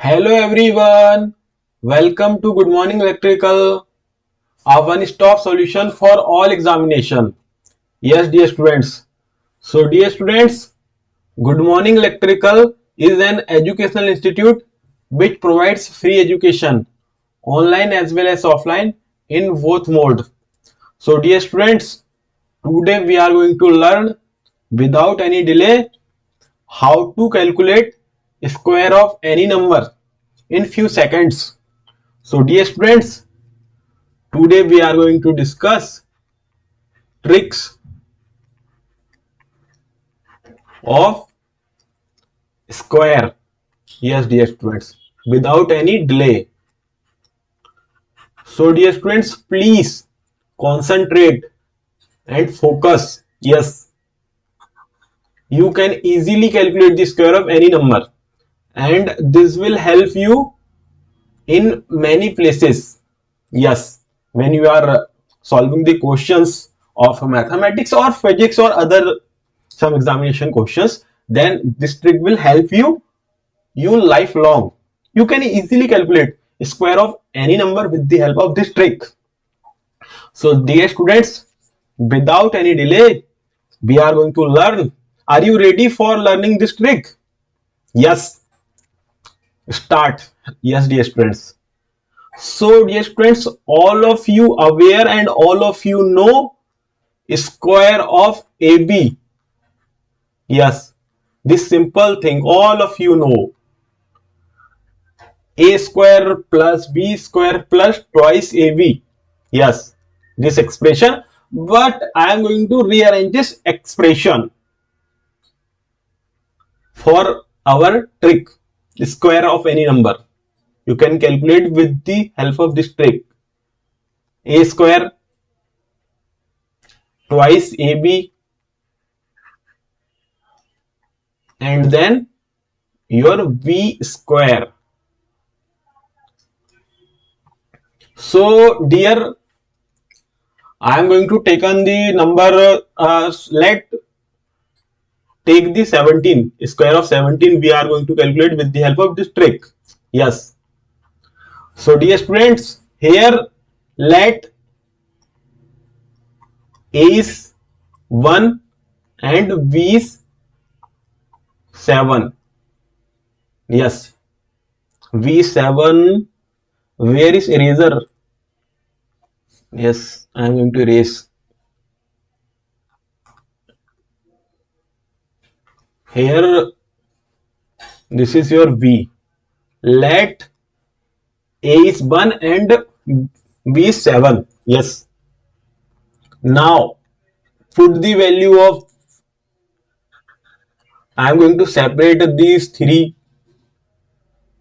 Hello everyone, welcome to Good Morning Electrical, a one-stop solution for all examination. Yes, dear students. So, dear students, Good Morning Electrical is an educational institute which provides free education, online as well as offline in both mode. So, dear students, today we are going to learn without any delay how to calculate square of any number in few seconds. So dear students, today we are going to discuss tricks of square. Yes, dear students, without any delay. So dear students, please concentrate and focus. Yes, you can easily calculate the square of any number, and this will help you in many places. Yes, when you are solving the questions of mathematics or physics or other some examination questions, then this trick will help you lifelong. You can easily calculate square of any number with the help of this trick. So dear students, without any delay, we are going to learn. Are you ready for learning this trick? Yes, start. Yes, dear students. So dear students, all of you aware and all of you know square of AB. Yes, this simple thing all of you know. A square plus B square plus twice AB. Yes, this expression, but I am going to rearrange this expression for our trick. Square of any number. You can calculate with the help of this trick. A square twice AB and then your V square. So dear, I am going to take on the number, let take the 17, square of 17 we are going to calculate with the help of this trick. Yes. So dear students, here let A is 1 and B is 7. Yes. V7, where is eraser? Yes, I am going to erase. Here, this is your V. Let A is 1 and B is 7. Yes. Now, put the value of, I am going to separate these three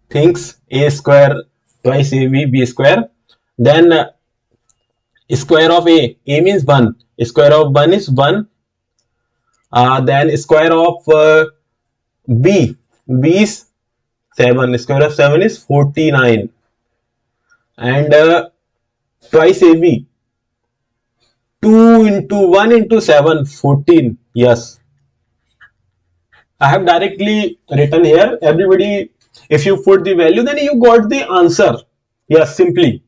things, A square twice AB, B square. Then square of A means 1. Square of 1 is 1. Then square of B is 7. Square of 7 is 49. And twice AB, 2 into 1 into 7, 14. Yes, I have directly written here. Everybody, if you put the value, then you got the answer. Yes, simply.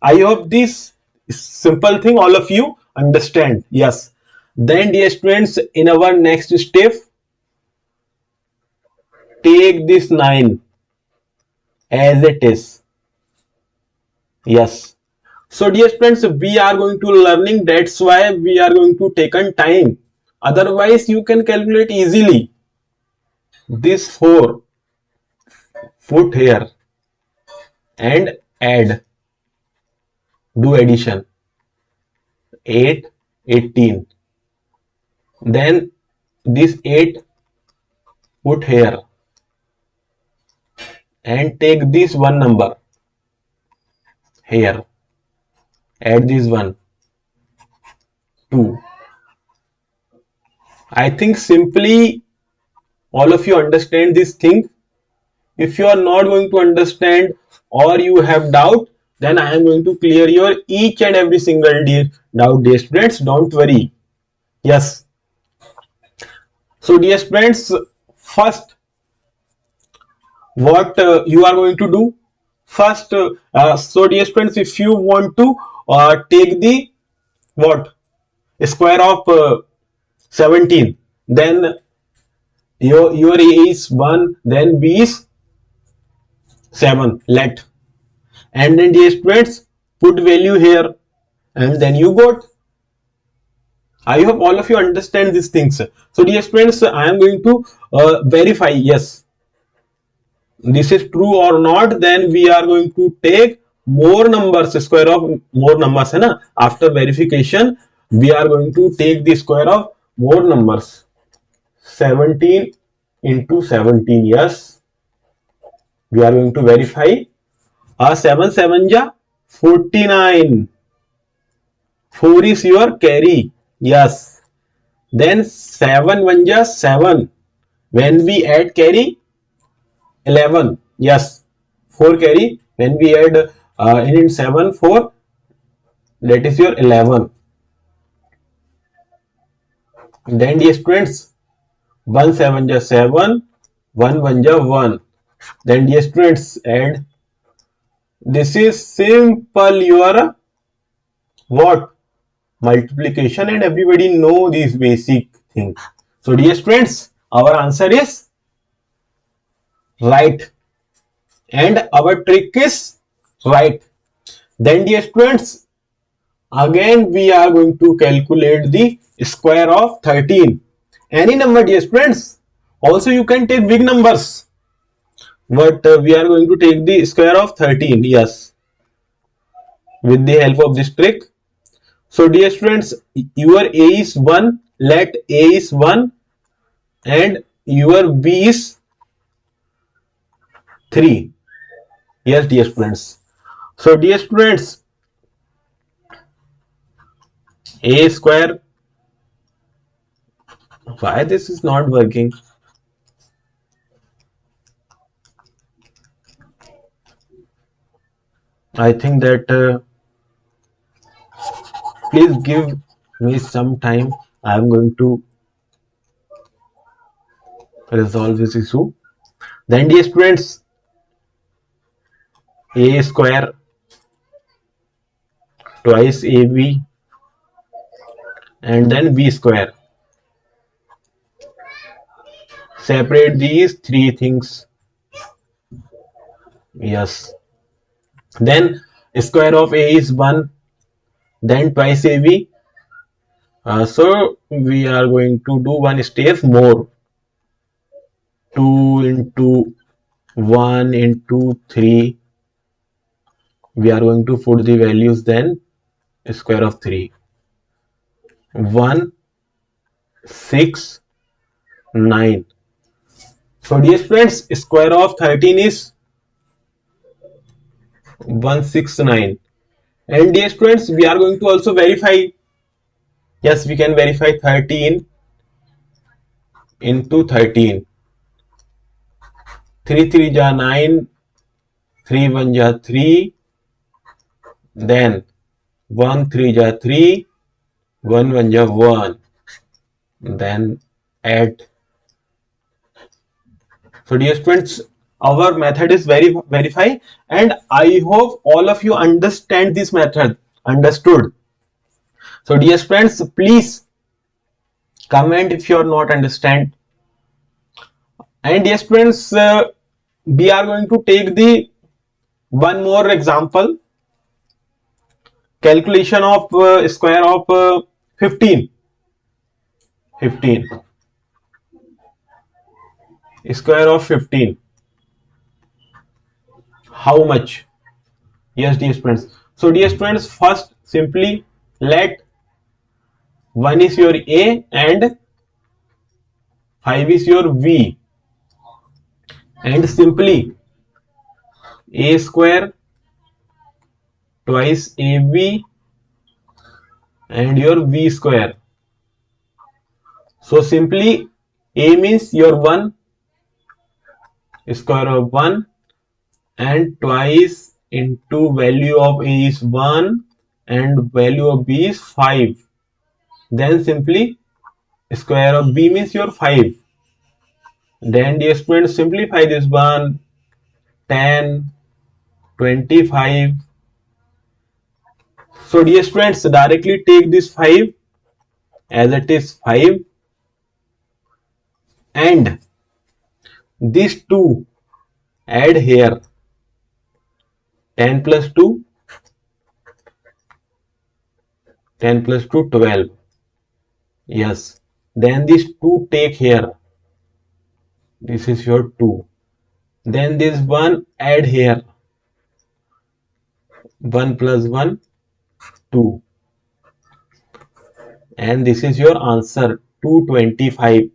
I hope this simple thing all of you understand. Yes. Then dear students, in our next step, take this 9 as it is. Yes. So dear friends, we are going to learning, that's why we are going to take on time. Otherwise you can calculate easily. This 4 put here and add, do addition, 8, 18. Then this 8 put here and take this one number here, add this one, 2. I think simply all of you understand this thing. If you are not going to understand or you have doubt, then I am going to clear your each and every single doubt, dear students. Don't worry. Yes. So dear students, first what you are going to do first. So dear students, if you want to take the what square of 17, then your a is 1, then b is 7, let, and then dear students put value here, and then you got. I hope all of you understand these things. So dear students, I am going to verify yes this is true or not. Then we are going to take more numbers, square of more numbers, है ना. After verification we are going to take the square of more numbers. 17 into 17, yes, we are going to verify. 7 7 ja 49, 4 is your carry, yes. Then 7 1 ja 7, when we add carry 11, yes, 4 carry, when we add in 7 4, that is your 11. Then dear students, 1 7 ja 7, 1 1 ja 1. Then dear students add, this is simple your what multiplication, and everybody know these basic things. So dear students, our answer is right, and our trick is right. Then dear students, again we are going to calculate the square of 13. Any number dear students, also you can take big numbers, but we are going to take the square of 13, yes, with the help of this trick. So dear students, your a is 1, let a is 1, and your b is 3, yes dear students. So dear students, a square, why this is not working? I think that please give me some time. I am going to resolve this issue. Then dear students, a square twice ab, and then b square. Separate these three things, yes. Then square of a is 1, then twice ab. So we are going to do one step more. 2 into 1 into 3. We are going to put the values, then square of 3. 1 6 9. So dear friends, square of 13 is 169. And dear students, we are going to also verify. Yes, we can verify 13 into 13. 3 3 ja 9, 3 1 ja 3, then 1 3 ja 3, 1 1 ja 1, then add. So dear students, our method is verify, and I hope all of you understand this method. Understood? So dear friends, please comment if you are not understand. And dear friends, we are going to take the one more example. Calculation of square of 15. 15. Square of 15. How much? Yes, dear friends. So dear friends, first simply let 1 is your a and 5 is your v, and simply a square twice ab and your v square. So simply a means your 1, square of 1, and twice into value of a is 1 and value of b is 5. Then simply square of b means your 5. Then dear students, simplify this one. 10, 25. So dear students, directly take this 5 as it is 5, and these 2 add here. 10 plus 2, 10 plus 2, 12. Yes. Then these 2 take here. This is your 2. Then this 1 add here. 1 plus 1, 2. And this is your answer, 225.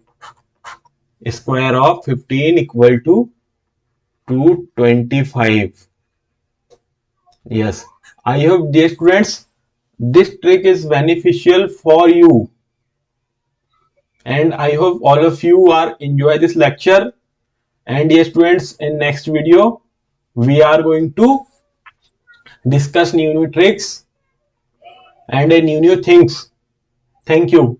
Square of 15 equal to 225. Yes. I hope, dear students, this trick is beneficial for you. And I hope all of you are enjoy this lecture. And dear students, in next video, we are going to discuss new tricks and new things. Thank you.